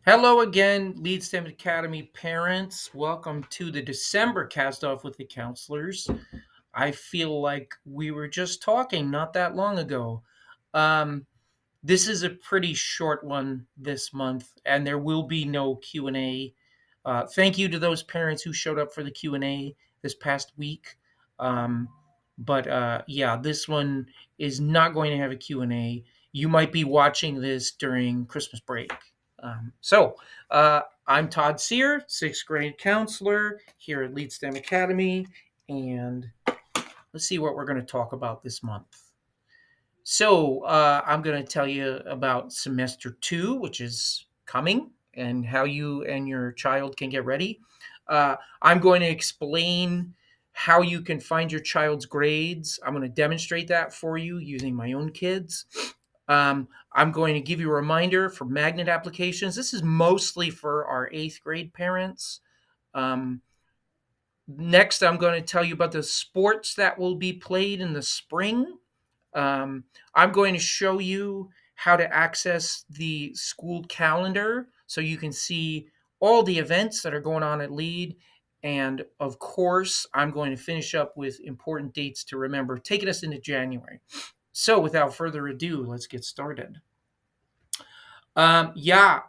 Hello again, Lead STEM Academy parents. Welcome to the December cast off with the counselors. I feel like we were just talking not that long ago. Um, this is a pretty short one this month, and there will be no Q&A. Thank you to those parents who showed up for the Q&A this past week. But this one is not going to have a Q&A. You might be watching this during Christmas break. So, I'm Todd Sear, sixth grade counselor here at Lead STEM Academy, and let's see what we're going to talk about this month. So, I'm going to tell you about semester two, which is coming, and how you and your child can get ready. I'm going to explain how you can find your child's grades. I'm going to demonstrate that for you using my own kids. I'm going to give you a reminder for magnet applications. This is mostly for our eighth grade parents. Um, Next, I'm going to tell you about the sports that will be played in the spring. Um, I'm going to show you how to access the school calendar so you can see all the events that are going on at Lead. And of course, I'm going to finish up with important dates to remember, taking us into January. So, without further ado, let's get started.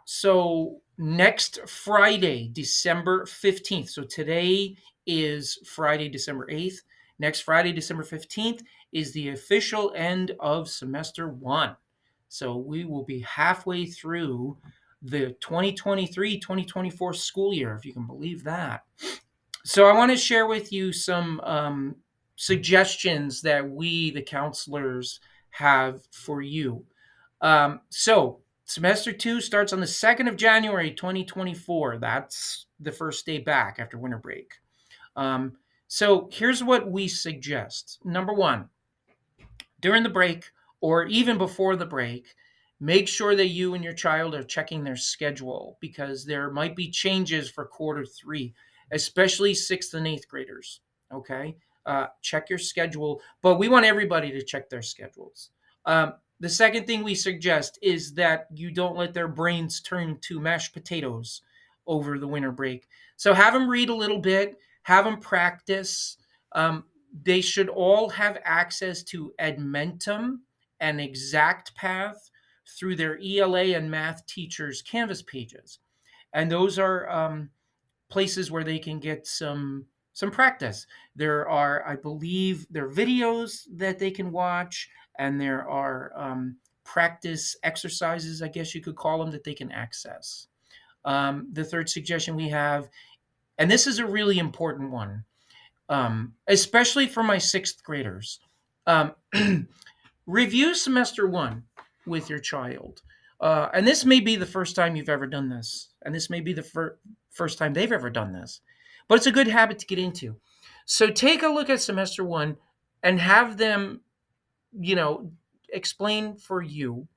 So next Friday, December 15th. So today is Friday, December 8th. Next Friday, December 15th, is the official end of semester one. So we will be halfway through the 2023-2024 school year, if you can believe that. So I want to share with you some suggestions that we, the counselors, have for you. So semester two starts on the 2nd of January, 2024. That's the first day back after winter break. So here's what we suggest. Number one, during the break or even before the break, make sure that you and your child are checking their schedule because there might be changes for quarter three, especially sixth and eighth graders. Okay. Check your schedule, but we want everybody to check their schedules. The second thing we suggest is that you don't let their brains turn to mashed potatoes over the winter break. So have them read a little bit, have them practice. They should all have access to Edmentum and ExactPath through their ELA and math teachers' Canvas pages. And those are places where they can get some practice. There are, I believe, there are videos that they can watch, and there are practice exercises, I guess you could call them, that they can access. The third suggestion we have, and this is a really important one, especially for my sixth graders. Um, Review semester one with your child. And this may be the first time you've ever done this, and this may be the first time they've ever done this, but it's a good habit to get into. So take a look at semester one and have them, you know, explain for you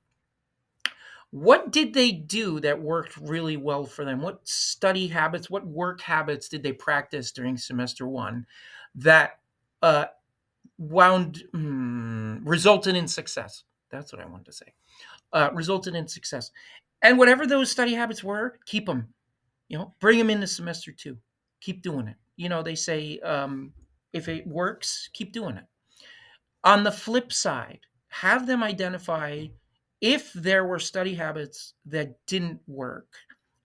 what did they do that worked really well for them? What study habits, what work habits did they practice during semester one that uh, resulted in success? That's what I wanted to say. Resulted in success. And whatever those study habits were, keep them. Bring them into semester two. Keep doing it. They say if it works, keep doing it. On the flip side, have them identify if there were study habits that didn't work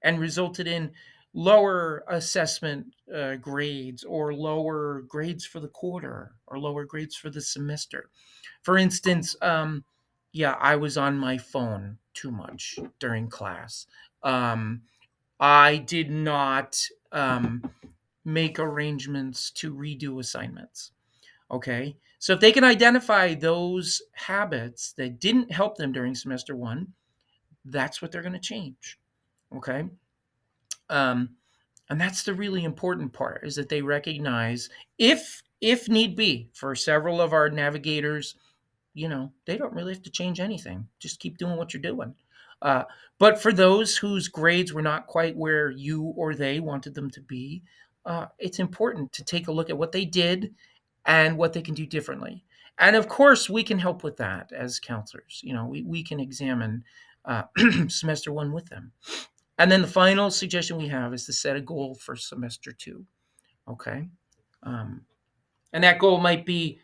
and resulted in lower assessment grades or lower grades for the quarter or lower grades for the semester. For instance, I was on my phone too much during class. I did not make arrangements to redo assignments. Okay. So if they can identify those habits that didn't help them during semester one, that's what they're going to change. Okay. Um, and that's the really important part, is that they recognize, if need be, for several of our navigators, they don't really have to change anything. Just keep doing what you're doing. But for those whose grades were not quite where you or they wanted them to be, it's important to take a look at what they did and what they can do differently. And of course, we can help with that as counselors. We can examine semester one with them. And then the final suggestion we have is to set a goal for semester 2. Okay. Um, and that goal might be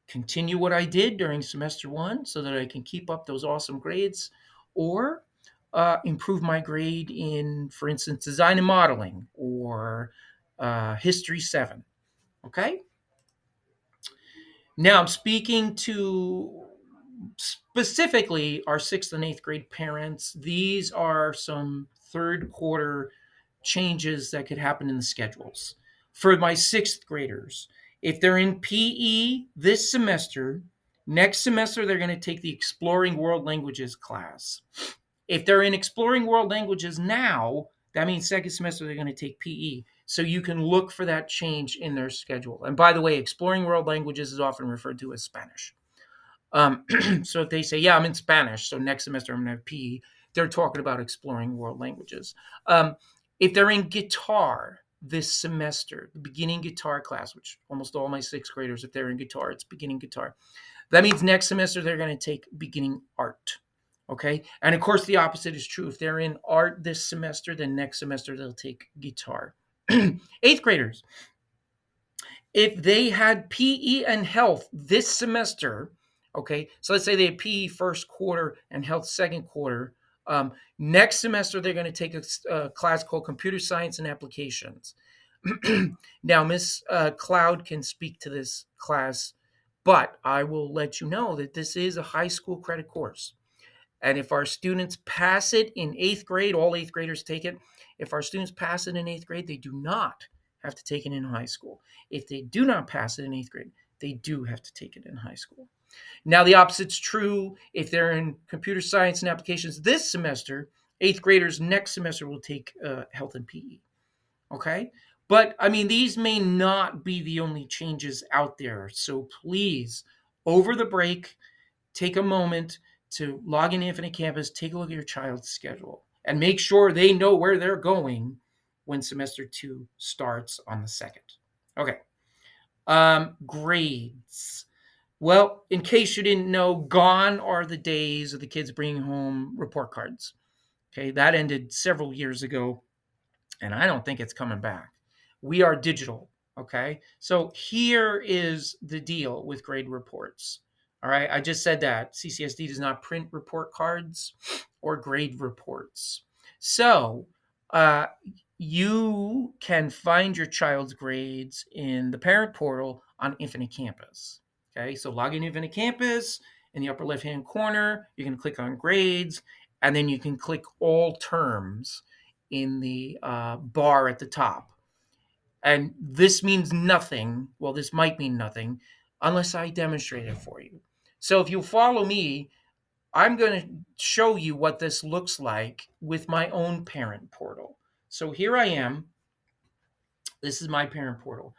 continue what I did during semester 1 so that I can keep up those awesome grades, or improve my grade in, for instance, design and modeling or history 7. Okay. Now I'm speaking to specifically our 6th and 8th grade parents. These are some third quarter changes that could happen in the schedules. For my 6th graders, if they're in PE this semester, next semester they're going to take the Exploring World Languages class. If they're in Exploring World Languages now, that means second semester they're going to take PE. So you can look for that change in their schedule. And by the way, Exploring World Languages is often referred to as Spanish. So if they say, yeah, I'm in Spanish, so next semester I'm going to have PE, they're talking about Exploring World Languages. If they're in guitar this semester, the beginning guitar class, which almost all my 6th graders, if they're in guitar, it's beginning guitar. That means next semester they're going to take beginning art. Okay. And of course, the opposite is true. If they're in art this semester, then next semester they'll take guitar. 8th graders, if they had PE and health this semester, okay, so let's say they had PE first quarter and health second quarter. Next semester, they're going to take a class called Computer Science and Applications. Now, Miss Cloud can speak to this class, but I will let you know that this is a high school credit course. And if our students pass it in 8th grade, all 8th graders take it. If our students pass it in 8th grade, they do not have to take it in high school. If they do not pass it in 8th grade, they do have to take it in high school. Now, the opposite's true. If they're in computer science and applications this semester, 8th graders next semester will take health and PE. Okay? But, I mean, these may not be the only changes out there. So please, over the break, take a moment to log in Infinite Campus, take a look at your child's schedule, and make sure they know where they're going when semester 2 starts on the 2nd. Okay. Grades. Well, in case you didn't know, gone are the days of the kids bringing home report cards. Okay, that ended several years ago, and I don't think it's coming back. We are digital. Okay, so here is the deal with grade reports. All right, I just said that CCSD does not print report cards or grade reports. So you can find your child's grades in the parent portal on Infinite Campus. Okay, so log in Infinite Campus. In the upper left-hand corner, you can click on grades, and then you can click all terms in the bar at the top. And this means nothing. Well, this might mean nothing unless I demonstrate it for you. So if you follow me, I'm going to show you what this looks like with my own parent portal. So here I am. This is my parent portal.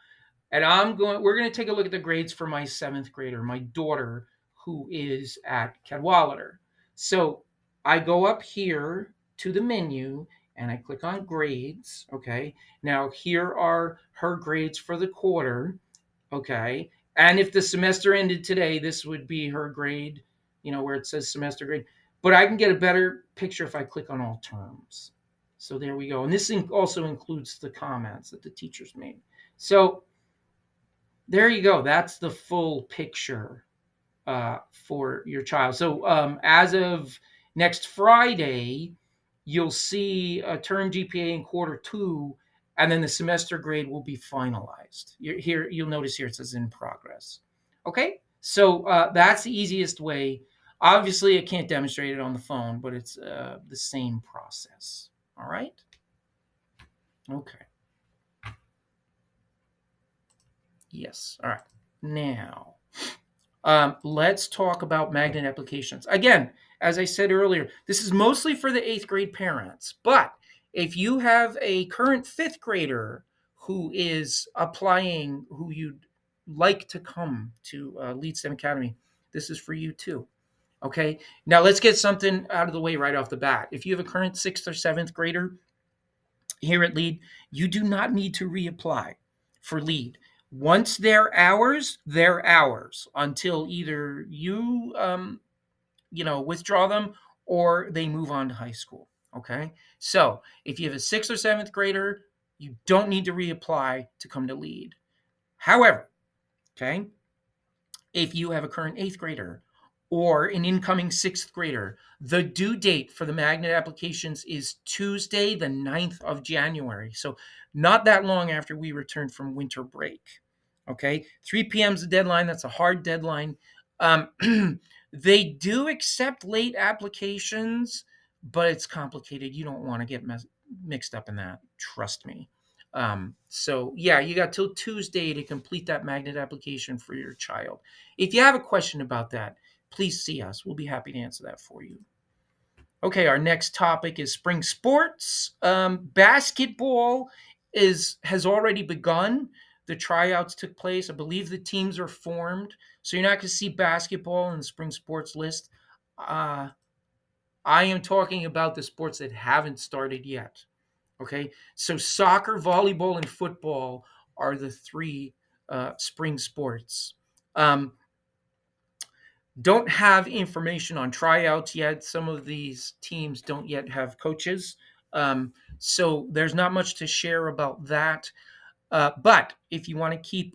And we're going to take a look at the grades for my 7th grader, my daughter, who is at Cadwalader. So I go up here to the menu and I click on grades. Okay. Now here are her grades for the quarter. Okay. And if the semester ended today, this would be her grade, where it says semester grade. But I can get a better picture if I click on all terms. So there we go. And this also includes the comments that the teachers made. So there you go. That's the full picture for your child. So as of next Friday, you'll see a term GPA in quarter 2, and then the semester grade will be finalized. You'll notice here it says in progress. Okay, so that's the easiest way. Obviously, I can't demonstrate it on the phone, but it's the same process. All right? Okay. Yes. All right. Now, let's talk about magnet applications. Again, as I said earlier, this is mostly for the 8th grade parents. But if you have a current 5th grader who is applying, who you'd like to come to Lead STEM Academy, this is for you too. Okay. Now let's get something out of the way right off the bat. If you have a current 6th or 7th grader here at Lead, you do not need to reapply for Lead. Once they're ours until either you, withdraw them or they move on to high school. Okay. So if you have a 6th or 7th grader, you don't need to reapply to come to LEAD. However, okay, if you have a current 8th grader or an incoming 6th grader, the due date for the magnet applications is Tuesday, the 9th of January. So not that long after we return from winter break. Okay, 3 p.m. is the deadline. That's a hard deadline. Um, they do accept late applications, but it's complicated. You don't want to get mixed up in that. Trust me. So yeah, you got till Tuesday to complete that magnet application for your child. If you have a question about that, please see us. We'll be happy to answer that for you. Okay, our next topic is spring sports. Basketball has already begun. The tryouts took place. I believe the teams are formed. So you're not going to see basketball in the spring sports list. Uh, I am talking about the sports that haven't started yet. Okay, so soccer, volleyball, and football are the three spring sports. Um, don't have information on tryouts yet. Some of these teams don't yet have coaches. So there's not much to share about that. But if you want to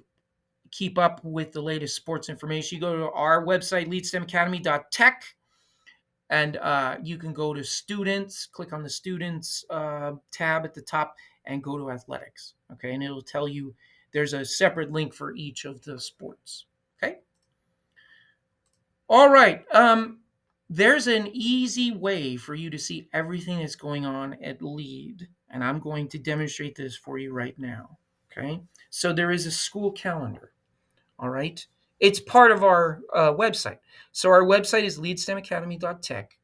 keep up with the latest sports information, you go to our website, leadstemacademy.tech, and you can go to students, click on the students tab at the top, and go to athletics. Okay, and it'll tell you there's a separate link for each of the sports. Okay. All right. There's an easy way for you to see everything that's going on at LEAD, and I'm going to demonstrate this for you right now. Okay. So there is a school calendar. All right. It's part of our website. So our website is leadstemacademy.tech.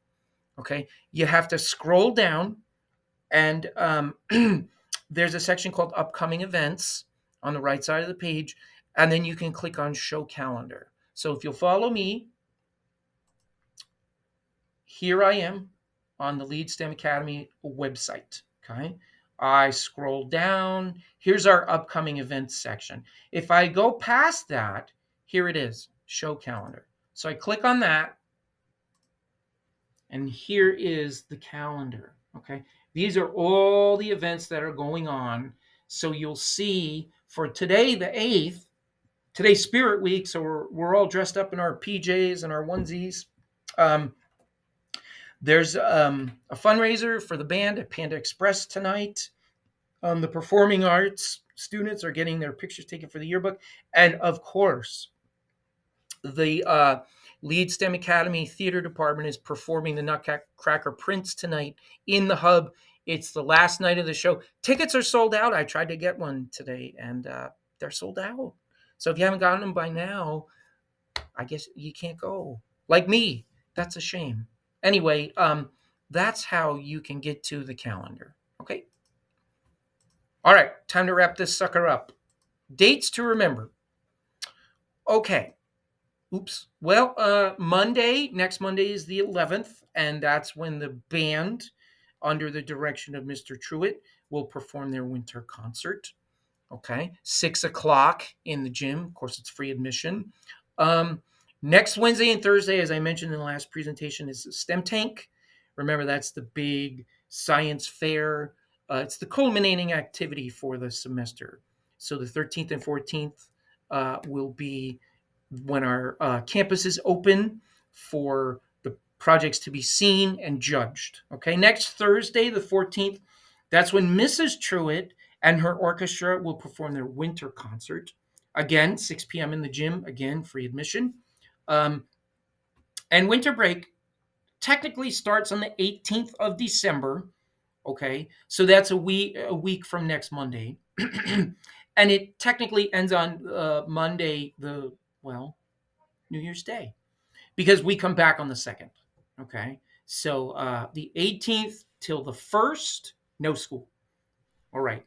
Okay. You have to scroll down, and there's a section called upcoming events on the right side of the page, and then you can click on show calendar. So if you'll follow me, here I am on the Lead STEM Academy website. Okay. I scroll down. Here's our upcoming events section. If I go past that, here it is, show calendar. So I click on that, and here is the calendar. Okay. These are all the events that are going on. So you'll see for today, the 8th, today's Spirit Week. So we're all dressed up in our PJs and our onesies. There's a fundraiser for the band at Panda Express tonight. The performing arts students are getting their pictures taken for the yearbook. And of course, the Lead STEM Academy Theater Department is performing the Nutcracker Prince tonight in the Hub. It's the last night of the show. Tickets are sold out. I tried to get one today, and they're sold out. So if you haven't gotten them by now, I guess you can't go. Like me, that's a shame. Anyway, that's how you can get to the calendar. Okay. All right, time to wrap this sucker up. Dates to remember. Okay. Oops. Well, next Monday is the 11th, and that's when the band, under the direction of Mr. Truitt, will perform their winter concert. Okay. 6 o'clock in the gym. Of course, it's free admission. Next Wednesday and Thursday, as I mentioned in the last presentation, is STEM Tank. Remember, that's the big science fair. It's the culminating activity for the semester. So the 13th and 14th will be when our campus is open for the projects to be seen and judged. Okay, next Thursday, the 14th, that's when Mrs. Truitt and her orchestra will perform their winter concert. Again, 6 p.m. in the gym. Again, free admission. And winter break technically starts on the 18th of December. Okay, so that's a week from next Monday, and it technically ends on Monday, New Year's Day, because we come back on the 2nd. Okay, so the 18th till the 1st, no school. All right,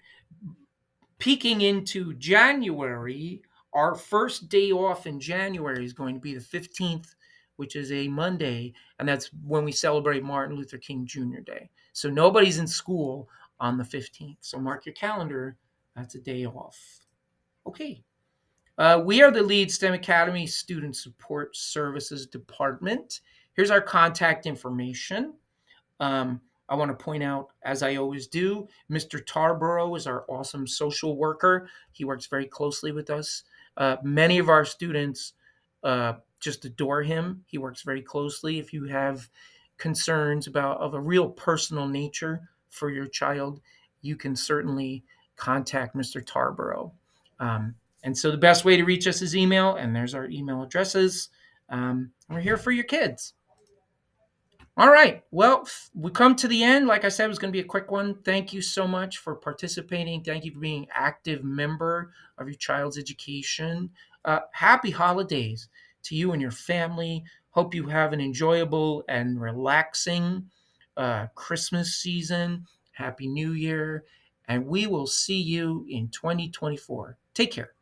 peeking into January, our first day off in January is going to be the 15th, which is a Monday, and that's when we celebrate Martin Luther King Jr. Day. So nobody's in school on the 15th. So mark your calendar. That's a day off. Okay. We are the Lead STEM Academy Student Support Services Department. Here's our contact information. I want to point out, as I always do, Mr. Tarboro is our awesome social worker. He works very closely with us. Many of our students just adore him. He works very closely. If you have concerns of a real personal nature for your child, you can certainly contact Mr. Tarboro. And so the best way to reach us is email, and there's our email addresses. We're here for your kids. All right. Well, we come to the end. Like I said, it was going to be a quick one. Thank you so much for participating. Thank you for being an active member of your child's education. Happy holidays to you and your family. Hope you have an enjoyable and relaxing Christmas season. Happy New Year. And we will see you in 2024. Take care.